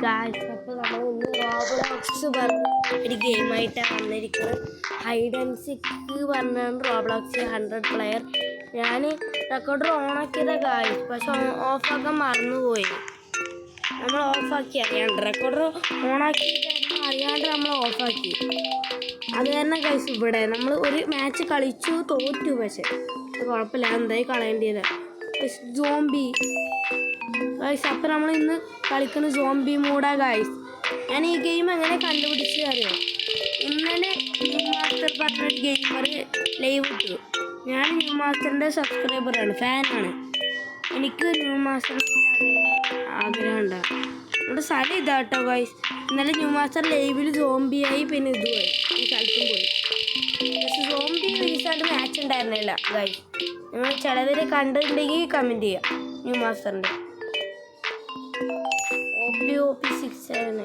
Guys, അപ്പോൾ നമ്മൾ ഇന്ന് റോബ്ലോക്സ് പറഞ്ഞ ഒരു ഗെയിമായിട്ടാണ് വന്നിരിക്കുന്നത്. ഹൈഡ് ആൻഡ് സിക്ക് പറഞ്ഞാണ് റോബ്ലോക്സ് 100 പ്ലെയർ. ഞാൻ റെക്കോർഡർ ഓണാക്കിയതാ ഗായ്സ്, പക്ഷെ ഓഫാക്കാൻ മറന്നുപോയി. നമ്മൾ ഓഫാക്കി അറിയാണ്ട് റെക്കോർഡർ ഓണാക്കി അറിയാണ്ട് നമ്മൾ ഓഫാക്കി. അത് തന്നെ ഗായ്സ്, ഇവിടെ നമ്മൾ ഒരു മാച്ച് കളിച്ചു, തോറ്റു. പക്ഷെ കുഴപ്പമില്ല, എന്തായി കളയേണ്ടത്. സോംബി ഗായ്സ്, അപ്പം നമ്മൾ ഇന്ന് കളിക്കുന്ന സോംബി മൂഡാ ഗായ്സ്. ഞാൻ ഈ ഗെയിം എങ്ങനെ കണ്ടുപിടിച്ച് അറിയാം. ഇന്നലെ ന്യൂ മാസ്റ്റർ പറഞ്ഞൊരു ഗെയിമർ ലൈവ് ഇട്ടു. ഞാൻ ന്യൂ മാസ്റ്ററിൻ്റെ സബ്സ്ക്രൈബറാണ്, ഫാനാണ്. എനിക്ക് ന്യൂ മാസ്റ്ററിൻ്റെ ആഗ്രഹം ഉണ്ടാകും. നമ്മുടെ സ്ഥലം ഇതാട്ടോ ഗായ്സ്. ഇന്നലെ ന്യൂ മാസ്റ്റർ ലൈവിൽ സോംബിയായി, പിന്നെ ഇതുമായി ഈ സ്ഥലത്തും പോയി. പക്ഷെ സോംബി റീസെൻ്റ് മാച്ച് ഉണ്ടായിരുന്നില്ല ഗായ്സ്. നിങ്ങൾ ചിലവർ കണ്ടിട്ടുണ്ടെങ്കിൽ കമൻറ്റ് ചെയ്യാം. ന്യൂ മാസ്റ്ററിൻ്റെ OP67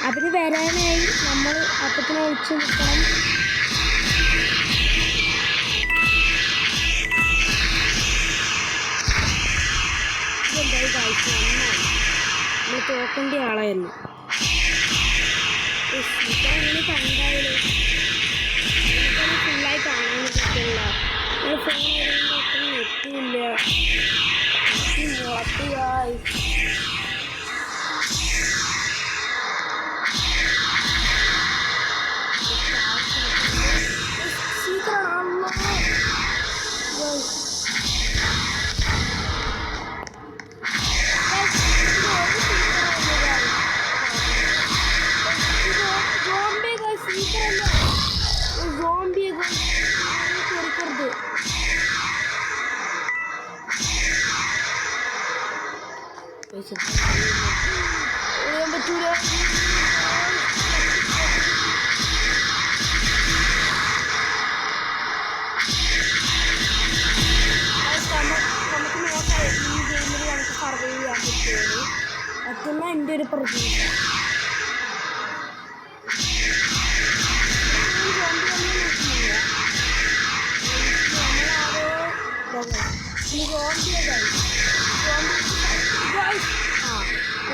അതിന് വരാനായി നമ്മൾ അപ്പത്തിന് ഒളിച്ചു നിൽക്കണം. ഇതെന്തായി കാഴ്ച, നമ്മൾ തോക്കേണ്ട ആളായിരുന്നു. ഇങ്ങനെ കണ്ടായാലും നമുക്കത് ഫുള്ളായി കാണാൻ പറ്റില്ല. നമ്മൾ ഫോൺ വരുമ്പോഴൊന്നും എത്തില്ല. മുളത്തുകായി പറ്റൂല. നമുക്ക് നോക്കാം ഈ ഗെയിമിൽ നമുക്ക് സർവൈവ് ചെയ്യാൻ പറ്റുമോ പറ്റുന്ന എൻ്റെ ഒരു പ്രതീക്ഷ.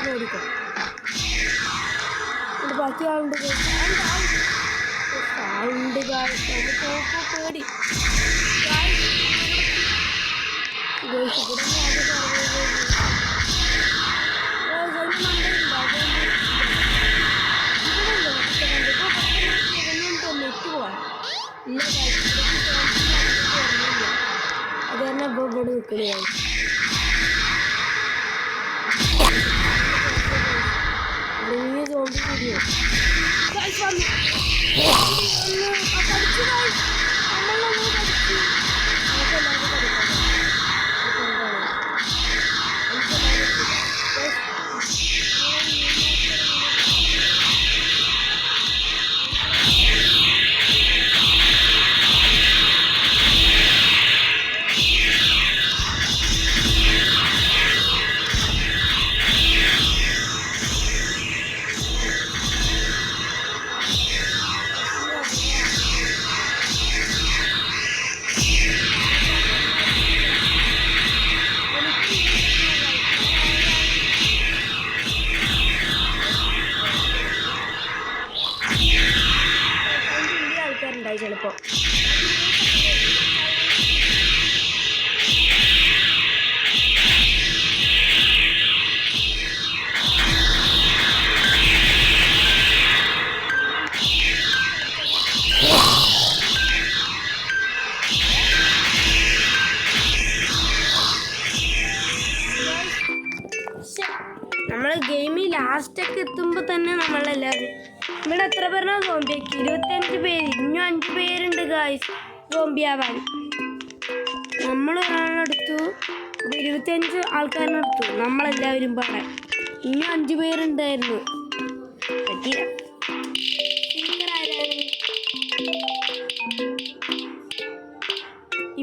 മേടിക്കാം. ബാക്കി ആളുണ്ട് ആളുണ്ട് പേടി നെറ്റ് പോവാൻ ഇല്ല. അത് തന്നെ ഇപ്പോൾ ഇവിടെ നിൽക്കുകയായി. സോംബി വീഡിയോ ആൾക്കാരുണ്ടായി ചിലപ്പോൾ. Yeah. ലാസ്റ്റൊക്കെ എത്തുമ്പോൾ തന്നെ നമ്മളെല്ലാവരും ഇവിടെ എത്ര പേരാണ് സോംബിയാക്കി? 25 പേര്. ഇനിയും 5 പേരുണ്ട് ഗായ്സ് സോംബിയാവാൻ. നമ്മൾ ഒരാളെടുത്തു, 25 ആൾക്കാരിനെടുത്തു നമ്മളെല്ലാവരും പാടെ. ഇനിയും 5 പേരുണ്ടായിരുന്നു. പറ്റിയില്ല.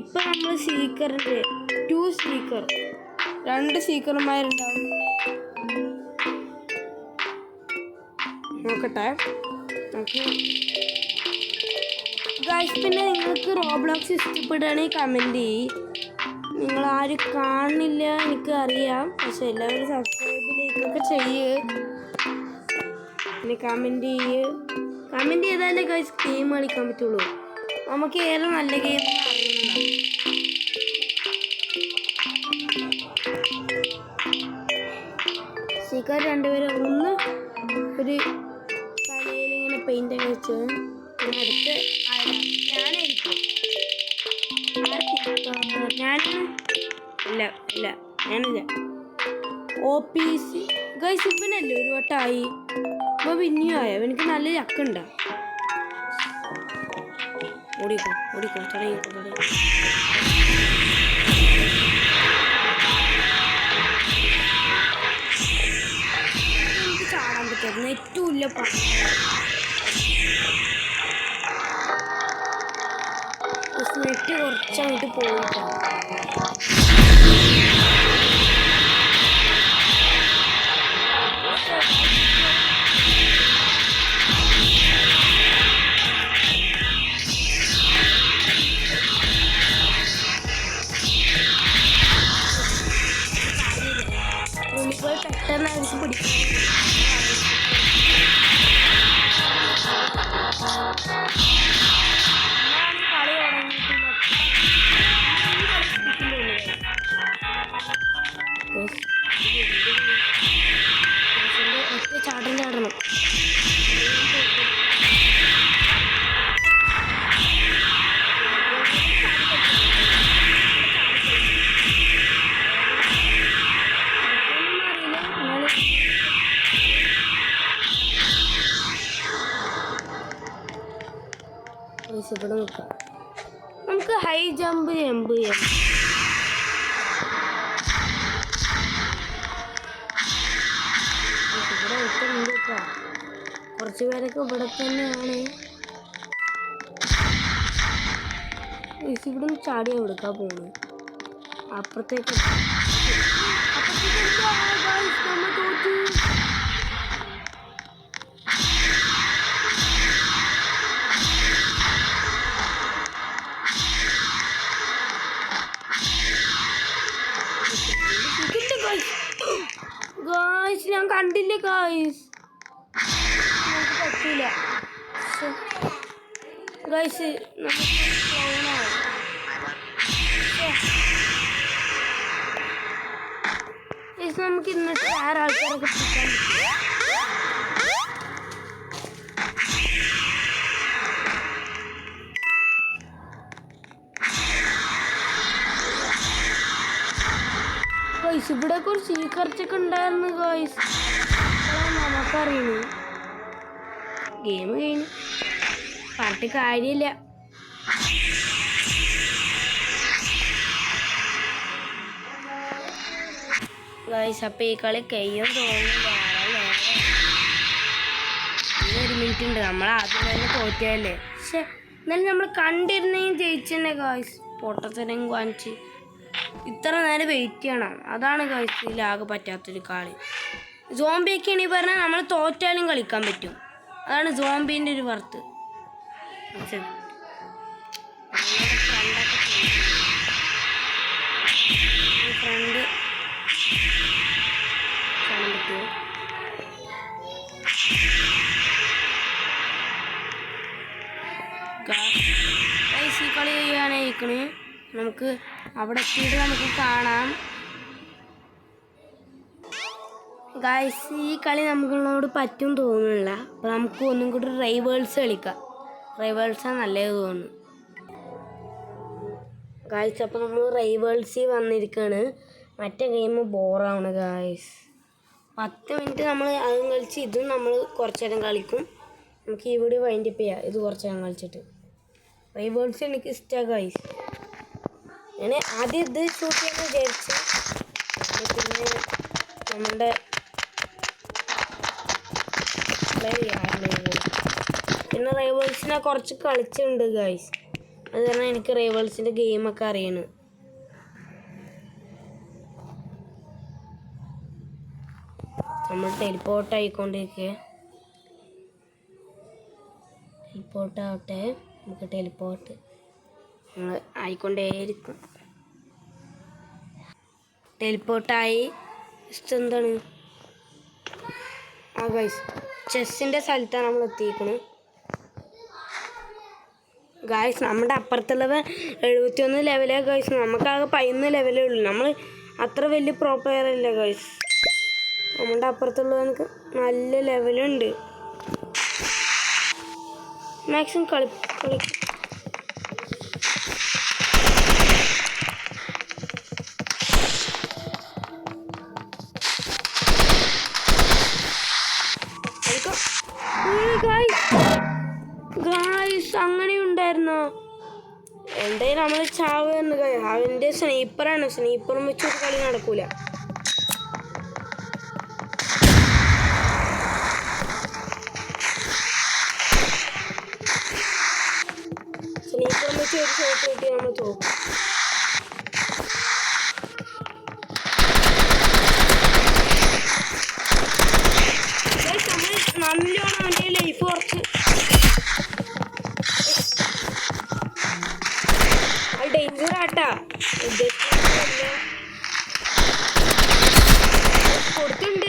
ഇപ്പൊ നമ്മൾ സീക്കറിന്റെ 2 സീക്കർ, 2 സീക്കർമാരുണ്ടാവും. നോക്കട്ടെ നമുക്ക് ഗൈസ്. പിന്നെ നിങ്ങൾക്ക് റോബ്ലോക്സ് ഇഷ്ടപ്പെടുകയാണെങ്കിൽ കമൻറ്റ് ചെയ്യ്. നിങ്ങൾ ആരും കാണുന്നില്ല എനിക്ക് അറിയാം, പക്ഷെ എല്ലാവരും സബ്സ്ക്രൈബ് ലൈക്കൊക്കെ ചെയ്യ്. പിന്നെ കമൻറ്റ് ചെയ്താലേ ഗൈസ് ഗെയിം കളിക്കാൻ പറ്റുള്ളൂ. നമുക്ക് ഏറെ നല്ല ഗെയിം അറിയുന്നുണ്ടാവും. സീക്കർ 2 പേര്, ഒന്ന് ഒരു തലയിൽ ഇങ്ങനെ പെയിൻ്റ് ഒക്കെ വെച്ച്, പിന്നെ അടുത്ത് ഞാനായിരിക്കും. ഞാനില്ല. OPC ഗൈസ് ഇവനല്ലേ ഒരു വട്ടമായി, അപ്പോൾ പിന്നെയും ആയോ? എനിക്ക് നല്ല ചക്കുണ്ടാ. ഓടിക്കോ തുടങ്ങിക്കോ. എനിക്ക് ചാടാൻ പറ്റായിരുന്നു, ഏറ്റവും ഇല്ല നെറ്റ് കുറച്ചങ്ങോട്ട് പോയിട്ടാണ്. പെട്ടെന്ന് അടിച്ച് പിടിക്കും. കളി തുടങ്ങിയിട്ടില്ല. ഒറ്റ ചാടണം. ഇവിടെ നോക്കാം, നമുക്ക് ഹൈ ജമ്പ് ചെയ്യാം. ഇവിടെ ഒട്ടുമുണ്ട് കേട്ടോ, കുറച്ച് പേരൊക്കെ ഇവിടെ തന്നെയാണ്. ഇവിടെ ചാടിയാ എടുക്കാൻ പോണു അപ്പുറത്തേക്ക്. നമ്മൾ തോറ്റു. ഗായ്സ് ഞാൻ കണ്ടില്ല ഗായ്സ്, നമുക്ക് പറ്റില്ല ഗായ്സ്. നമുക്ക് ഇന്നത്തെ 6 ആൾക്കാരൊക്കെ പിടിക്കാൻ പറ്റും. ഗായ്സ് ഇവിടെ ഒരു സീക്കർച്ചൊക്കെ ഉണ്ടായിരുന്നു ഗായ്സ്, നമുക്കറിയണു. ഗെയിം കഴിഞ്ഞു, പറഞ്ഞിട്ട് കാര്യമില്ല. ഗായ്സ് അപ്പം ഈ കളി കഴിയും തോന്നുന്നില്ല. 1 മിനിറ്റ് ഉണ്ട്, നമ്മൾ ആദ്യം തന്നെ തോറ്റല്ലേ. പക്ഷെ എന്നാലും നമ്മൾ കണ്ടിരുന്നെങ്കിൽ ജയിച്ചെന്നെ ഗായ്സ്. പൊട്ടത്തരം കാണിച്ച് ഇത്ര നേരം വെയിറ്റ് ചെയ്യണം, അതാണ് ഗായ്സ് ഇതിലാകെ പറ്റാത്തൊരു കളി. സോംബിയൊക്കെയാണ് ഈ പറഞ്ഞാൽ നമ്മൾ തോറ്റാലും കളിക്കാൻ പറ്റും, അതാണ് സോംബീൻ്റെ ഒരു വർത്ത്. ഫ്രണ്ട് കാണാൻ പറ്റുമോ? ഗൈസ് ഈ കളി ചെയ്യാനായിരിക്കണ്, നമുക്ക് അവിടെ എത്തിയിട്ട് നമുക്ക് കാണാം. ഗൈസ് ഈ കളി നമ്മളോട് പറ്റും തോന്നുന്നില്ല, അപ്പോൾ നമുക്ക് ഒന്നും കൂടി റൈവേൾസ് കളിക്കാം. റൈവേൾസാണ് നല്ലത് തോന്നുന്നു ഗൈസ്. അപ്പോൾ നമ്മൾ റൈവേൾസിൽ വന്നിരിക്കുകയാണ്. മറ്റേ ഗെയിം ബോറാണ് ഗൈസ്. 10 മിനിറ്റ് നമ്മൾ അതും കളിച്ച് ഇതും നമ്മൾ കുറച്ച് നേരം കളിക്കും. നമുക്ക് ഈ വീഡിയോ വൈൻഡപ്പ് ചെയ്യാം. ഇത് കുറച്ച് നേരം കളിച്ചിട്ട് റൈവേൾസ് എനിക്ക് ഇഷ്ടമാണ് ഗൈസ്. ഞാൻ ആദ്യം ഇത് ഷൂട്ട് ചെയ്യാൻ വിചാരിച്ചു. പിന്നെ നമ്മുടെ പിന്നെ റൈവേൾസിനെ കുറച്ച് കളിച്ചിട്ടുണ്ട് ഗൈസ്. അത് കാരണം എനിക്ക് റൈവേൾസിൻ്റെ ഗെയിമൊക്കെ അറിയണം. നമ്മൾ ടെലിപ്പോർട്ട് ആയിക്കൊണ്ടിരിക്കുക. ടെലിപ്പോർട്ടാവട്ടെ. നമുക്ക് ടെലിപ്പോർട്ട് നമ്മൾ ആയിക്കൊണ്ടേയിരിക്കും. ടെലിപ്പോർട്ടായി എന്താണ് ആ ഗൈസ് ചെസ്സിൻ്റെ സ്ഥലത്താണ് നമ്മൾ എത്തിയിരിക്കുന്നത് ഗൈസ്. നമ്മുടെ അപ്പുറത്തുള്ളവൻ 71 ലെവലേ ഗൈസ്. നമുക്കാകെ 11 ലെവലേ ഉള്ളൂ. നമ്മൾ അത്ര വലിയ പ്രോ പ്ലെയർ അല്ല ഗൈസ്. നമ്മുടെ അപ്പുറത്തുള്ളവനക്ക് നല്ല ലെവലുണ്ട്. മാക്സിമം കളിക്കും. ഗായ്സ് അങ്ങനെയുണ്ടായിരുന്നോ? എന്തായാലും നമ്മൾ ചാവ് തന്നെ. അവൻ്റെ സ്നൈപ്പറാണ്. സ്നൈപ്പറും വെച്ചൊരു കളി നടക്കൂല. സ്നൈപ്പറും വെച്ച് ഒരു ഷോട്ട് കിട്ടി നമ്മൾ തോക്കും. നല്ലോണം അവൻ്റെ ലൈഫ് കുറച്ച് ഡേഞ്ചർ ആട്ടാ. കൊടുത്തിട്ടുണ്ട്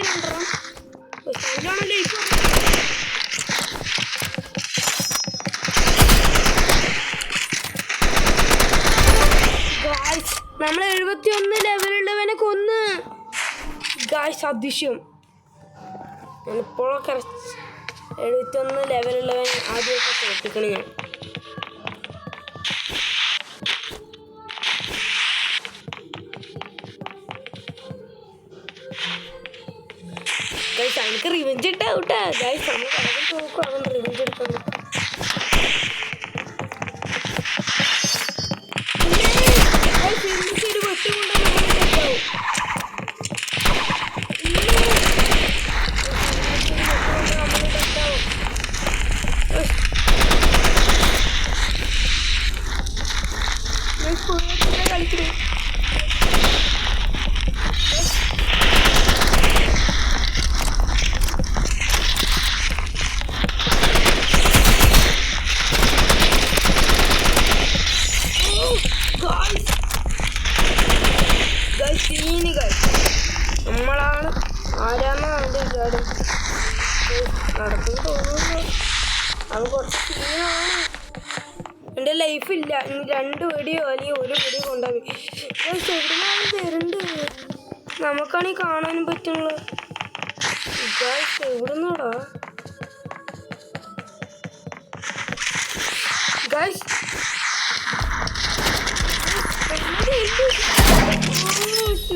നല്ലോണം ലൈഫ്. ഗായ്സ് നമ്മൾ 71 ലെവലുള്ളവനെ കൊന്ന് ഗായ്സ്. അതിശയം. ഞാനിപ്പോഴൊക്കെ 71 ലെവലുള്ളവൻ ആദ്യമൊക്കെ തോൽപ്പിക്കണം ഞാൻ. ഗൈസ് എനിക്ക് റിവെഞ്ച് ഇട്ടാവട്ടെ ഗൈസ്. നമ്മൾ ആദ്യം തോക്കും. അവൻ റിവെഞ്ച് എടുക്കണം. ഒരു വെട്ടുകൊണ്ടാവും. കളിക്കുന്നു. നമ്മളാണ് ആരാണ് അവൻ്റെ ഗാഡ് നടക്കുന്നു തോന്നുന്നു. അത് കുറച്ച് സീനാണ്. എൻ്റെ ലൈഫില്ല. ഇനി 2 വീഡിയോ അല്ലെങ്കിൽ 1 വീഡിയോ കൊണ്ടുപോയി എവിടുന്നാണ് തരുന്നുണ്ട്. നമുക്കാണെങ്കിൽ കാണാനും പറ്റുള്ളൂ. എവിടുന്നാടാ ഗൈസ്?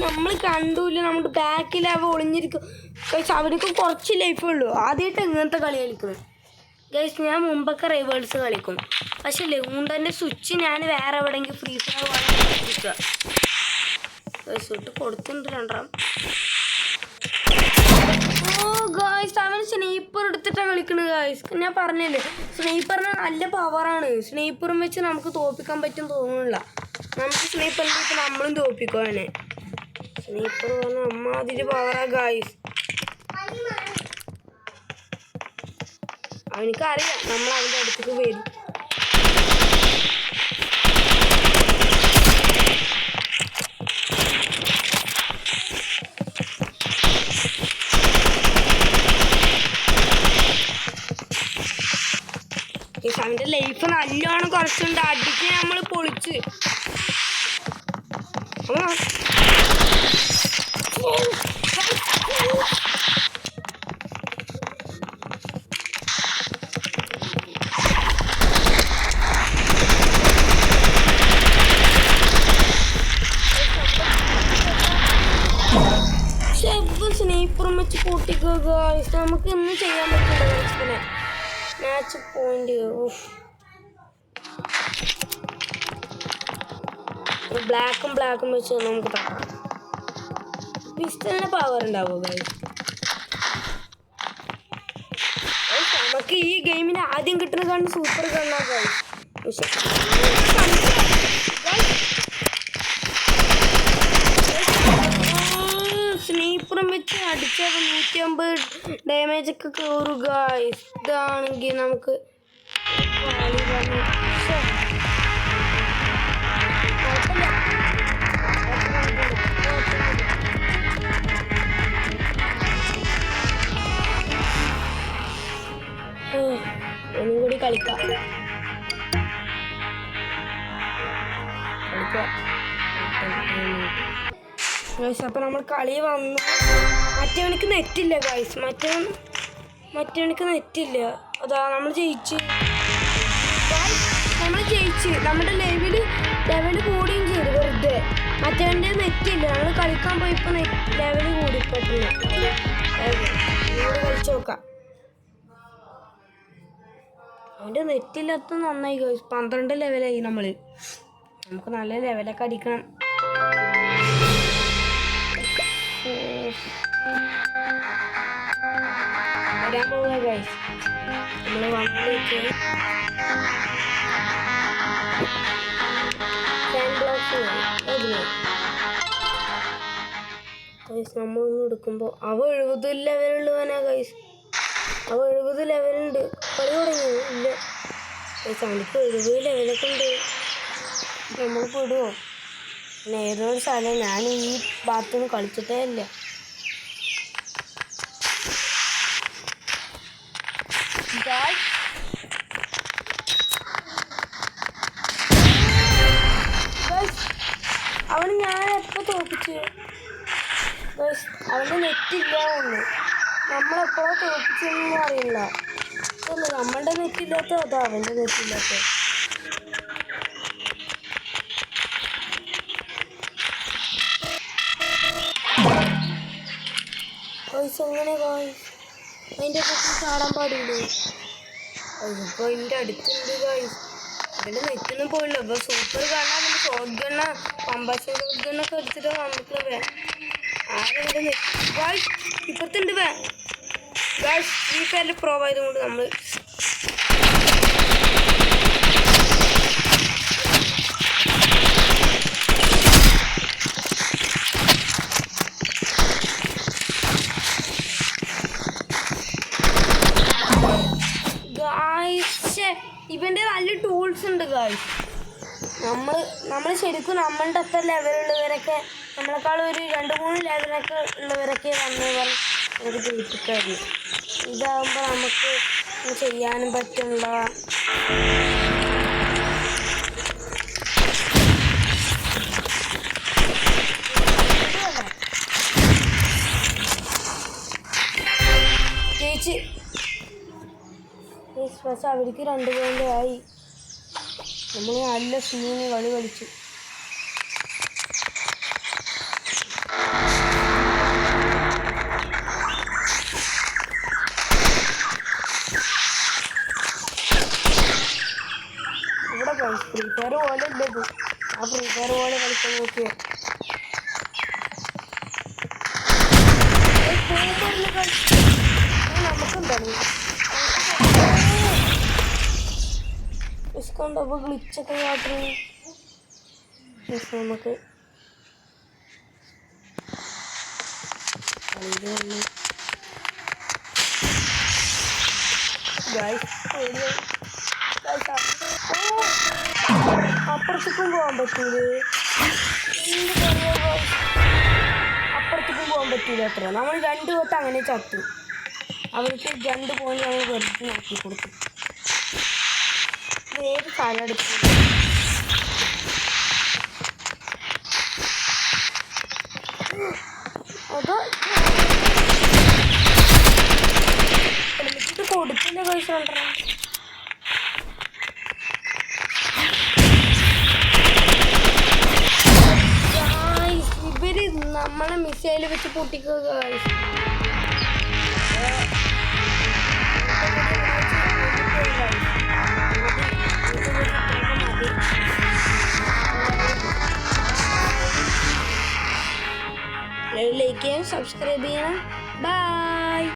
നമ്മൾ കണ്ടൂല്ല. നമ്മുടെ ബാക്കിലാവ ഒളിഞ്ഞിരിക്കും ഗൈസ്. അവർക്ക് കുറച്ച് ലൈഫേ ഉള്ളൂ. ആദ്യമായിട്ട് ഇങ്ങനത്തെ കളി കളിക്കുന്നത് ഗൈസ്. ഞാൻ മുമ്പൊക്കെ റൈവേൾസ് കളിക്കും. പക്ഷെ ലൂണ്ടൻ്റെ സ്വിച്ച് ഞാൻ വേറെ എവിടെയെങ്കിലും ഫ്രീ ഫയർ വാങ്ങിക്കുക ഗൈസ്. ഇട്ട് കൊടുത്തിട്ടുണ്ട് 2ാം. ഓ ഗൈസ് അവൻ സ്നൈപ്പർ എടുത്തിട്ടാണ് കളിക്കുന്നത് ഗൈസ്. ഞാൻ പറഞ്ഞില്ലേ സ്നൈപ്പറിന് നല്ല പവറാണ്. സ്നൈപ്പറും വെച്ച് നമുക്ക് തോൽപ്പിക്കാൻ പറ്റും തോന്നുന്നില്ല. നമുക്ക് സ്നൈപ്പറിൻ്റെ ഇപ്പം നമ്മളും തോൽപ്പിക്കും അവനെ. സ്നൈപ്പർ പറഞ്ഞാൽ അമ്മാതിരി പവറാ ഗൈസ്. അവനിക്കറിയാം നമ്മൾ അവൻ്റെ അടുത്തേക്ക് വരും. അവൻ്റെ ലൈഫ് നല്ലോണം കുറച്ചുണ്ട്. അടിക്ക് നമ്മൾ പൊളിച്ച് സ്നൈപ്പറും വെച്ച് ഗായ്സ് നമുക്ക് ഇന്ന് ചെയ്യാൻ പറ്റില്ല മാച്ച് പോയിന്റ് ബ്ലാക്കും വെച്ച് നമുക്ക് തട്ടാം പിസ്റ്റലിന് പവർ ഉണ്ടാവും ഗായ്സ് നമുക്ക് ഈ ഗെയിമിന് ആദ്യം കിട്ടുന്ന ഗൺ സൂപ്പർ ഗണ്ണാ ഗായ്സ് സ്നൈപ്പറും വെച്ച് അടിച്ചാൽ 150 ഡാമേജ് ഒക്കെ കയറും ഗായ്സ് ഇതാണെങ്കിൽ നമുക്ക് ഒന്നും കൂടി കളിക്കാം അപ്പൊ നമ്മൾ കളി വന്നു മറ്റവനക്ക് നെറ്റില്ല ഗൈസ് മറ്റവനക്ക് നെറ്റില്ല അതാ നമ്മൾ ജയിച്ച് നമ്മുടെ ലെവല് കൂടുകയും ചെയ്തു വെറുതെ മറ്റവൻ്റെ നെറ്റില്ല നമ്മൾ കളിക്കാൻ പോയപ്പോൾ ലെവല് കൂടി പെട്ടെന്ന് കളിച്ചു നോക്കാം അവൻ്റെ നെറ്റില്ലാത്ത നന്നായി ഗൈസ് 12 ലെവലായി നമുക്ക് നല്ല ലെവലൊക്കെ അടിക്കണം വരാൻ പോവുക ഗൈസ് നമ്മൾ വന്നിലേക്ക് ഗൈസ് നമ്മളൊന്നും എടുക്കുമ്പോൾ അവ 70 ലെവലുള്ളവനാ ഗൈസ് അവ 70 ലെവലുണ്ട് കളി തുടങ്ങി ഇല്ല ഗൈസ് അവനിക്ക് 70 ലെവലൊക്കെ ഉണ്ട് നമ്മൾ പെടുമോ പിന്നെ ഏതൊരു സ്ഥലം ഞാൻ ഈ ഭാഗത്തൊന്നും കളിച്ചിട്ടേ ഇല്ല അവന് ഞാൻ എപ്പോൾ തോപ്പിച്ചു അവൻ്റെ നെറ്റില്ല ഒന്ന് നമ്മളെപ്പോഴോ തോപ്പിച്ചൊന്നും അറിയില്ല നമ്മളുടെ നെറ്റില്ലാത്ത അതാ അവൻ്റെ നെറ്റില്ലാത്ത ഗൈസ് എങ്ങനെ ഗൈസ് അതിൻ്റെ ഒക്കെ ചാടാൻ പാടില്ലേ ഇപ്പോൾ അതിൻ്റെ അടുത്തുണ്ട് ഗൈസ് അതിൻ്റെ നെറ്റൊന്നും പോയില്ല ഇപ്പോൾ സൂപ്പർ കാണാൻ നമുക്ക് ഷോട്ട് ഗണ്ണ പമ്പാശ ഷോട്ട് ഗണ്ണൊക്കെ എടുത്തിട്ട് നമുക്ക് ആരുടെ നെറ്റ് ഗൈസ് ഇപ്പത്തുണ്ട് ഗൈസ് ഫ്രീ ഫയറിൽ പ്രോ ആയതുകൊണ്ട് നമ്മൾ ഇവൻ്റെ നല്ല ടൂൾസ് ഉണ്ട് ഗായ്സ് നമ്മൾ ശരിക്കും നമ്മളുടെ അത്ര ലെവലുള്ളവരൊക്കെ നമ്മളെക്കാൾ ഒരു 2-3 ലെവലൊക്കെ ഉള്ളവരൊക്കെ വന്ന് നമുക്ക് ജയിപ്പിക്കായിരുന്നു ഇതാകുമ്പോൾ നമുക്ക് ചെയ്യാനും പറ്റുള്ള ജയിച്ച് പക്ഷെ അവർക്ക് 2 പോയിന്റ് ആയി നമ്മൾ നല്ല സീന് കളി കളിച്ചു ഇവിടെ ഫ്രീ ഫയർ പോലെ ഇല്ലത് ആ ഫ്രീ ഫയർ പോലെ കളിക്കാൻ നോക്കിയോ നമുക്കുണ്ടാവും ഇസ്കൊണ്ടപ്പോൾ ഗ്ലിച്ചൊക്കെ കാട്ടുന്നു നമുക്ക് കളിയിൽ വന്നു അപ്പുറത്തേക്കും പോകാൻ പറ്റൂലേ അപ്പുറത്തേക്കും പോകാൻ പറ്റൂല അത്ര നമ്മൾ 2 വട്ടം അങ്ങനെ ചത്തു അവർക്ക് 2 പോയിന്റ് ഞങ്ങൾ വെറുതെ നോക്കി കൊടുത്തു ഏത് സാധനം എടുക്കും അതോ കൊടുത്തില്ല പൈസ കൊണ്ടുവരാൻ ഇവര് നമ്മളെ മിസൈല് വെച്ച് പൊട്ടിക്കുക ലൈക്ക് ചെയ്യാൻ സബ്സ്ക്രൈബ് ചെയ്യണം. ബൈ.